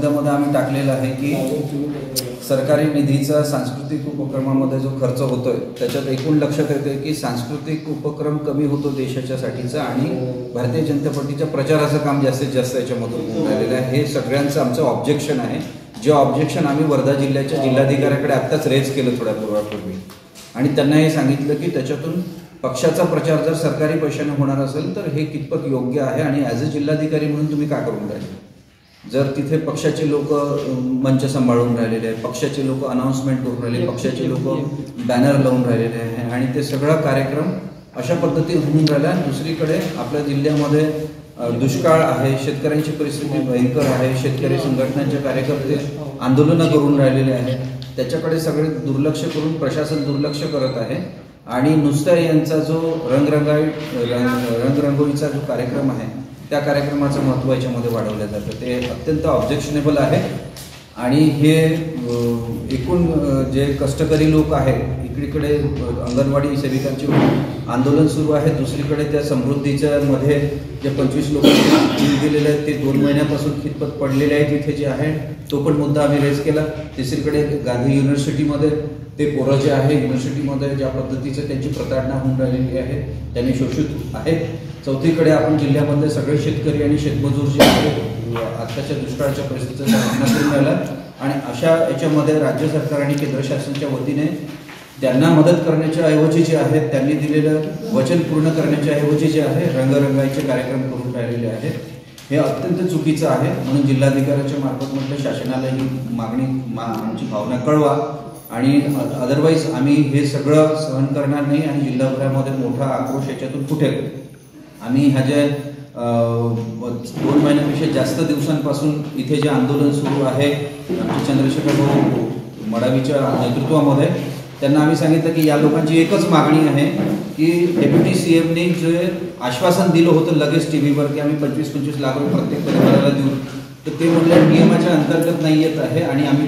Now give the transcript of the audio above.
मुद्द्यामध्ये आम्ही टाकलेलं आहे की सरकारी निधीचा सांस्कृतिक उपक्रमामध्ये जो खर्च होतोय त्याच्यात एकूण लक्षात येते की सांस्कृतिक उपक्रम कमी होतो देशाच्यासाठीचा आणि भारतीय जनता पार्टीच्या प्रचाराचं काम जास्तीत जास्त याच्यामधून होऊन राहिलेलं आहे। हे सगळ्यांचं आमचं ऑब्जेक्शन आहे, जे ऑब्जेक्शन आम्ही वर्धा जिल्ह्याच्या जिल्हाधिकाऱ्याकडे आत्ताच रेज केलं थोड्या पूर्वी आणि त्यांना हे सांगितलं की त्याच्यातून पक्षाचा प्रचार जर सरकारी पैशाने होणार असेल तर हे कितपत योग्य आहे आणि ॲज अ जिल्हाधिकारी म्हणून तुम्ही का करून राहिले। जर तिथे पक्षाचे लोक मंच सांभाळून राहिलेले आहे, पक्षाचे लोक अनाउन्समेंट करून राहिले, पक्षाचे लोक बॅनर लावून राहिलेले आहे आणि ते सगळा कार्यक्रम अशा पद्धतीने होऊन राहिला। दुसरीकडे आपल्या जिल्ह्यामध्ये दुष्काळ आहे, शेतकऱ्यांची परिस्थिती भयंकर आहे, शेतकरी संघटनांचे कार्यकर्ते आंदोलनं करून राहिलेले आहेत, त्याच्याकडे सगळे दुर्लक्ष करून प्रशासन दुर्लक्ष करत आहे आणि नुसता यांचा जो रंगरंगोळीचा जो कार्यक्रम आहे त्या कार्यक्रमाचं महत्त्व याच्यामध्ये वाढवलं जातं, ते अत्यंत ऑब्जेक्शनेबल आहे। आणि हे एकूण जे कष्टकरी लोक आहेत, इकडे अंगणवाडी सेविकांचे आंदोलन सुरू आहे, दुसरीकडे त्या समृद्धीच्या मध्ये जे 25 लोक गेलेले आहेत ते 2 महिन्यापासून खितपत पडलेले आहेत तिथे जे आहे तो पण मुद्दा आम्ही रेज केला। तिसरीकडे गांधी युनिव्हर्सिटीमध्ये ते पोरं जे आहे युनिव्हर्सिटीमध्ये ज्या पद्धतीचं त्यांची प्रताडणा होऊन राहिलेली आहे त्यांनी शोषित आहेत। चौथीकडे आपण जिल्ह्यामधले सगळे शेतकरी आणि शेतमजूर जे आहेत आत्ताच्या दुष्काळाच्या परिस्थितीचा सामना करून राहिला आणि अशा याच्यामध्ये राज्य सरकार आणि केंद्र शासनाच्या वतीने त्यांना मदत करण्याच्या ऐवजी जे आहे त्यांनी दिलेलं वचन पूर्ण करण्याच्या ऐवजी जे आहे रंगरंगाईचे कार्यक्रम करून राहिलेले आहेत, हे अत्यंत चुकीचं आहे। म्हणून जिल्हाधिकाऱ्याच्या मार्फत म्हटलं शासनाला ही आमची भावना कळवा आणि अदरवाईज आम्ही हे सगळं सहन करणार नाही आणि जिल्हाभरामध्ये मोठा आक्रोश याच्यातून फुटेल। आम्ही ह्या जे 2 महिन्यापेक्षा जास्त दिवसांपासून इथे जे आंदोलन सुरू आहे आमचे चंद्रशेखर भाऊ मडावीच्या नेतृत्वामध्ये, त्यांना आम्ही सांगितलं की या लोकांची एकच मागणी आहे की डेप्युटी CMने जे आश्वासन दिलं होतं लगेच टीव्हीवर की आम्ही 25-25 लाख रुपये प्रत्येक परिवाराला देऊ, तर ते म्हटलं नियमाच्या अंतर्गत नाही येत आहे आणि आम्ही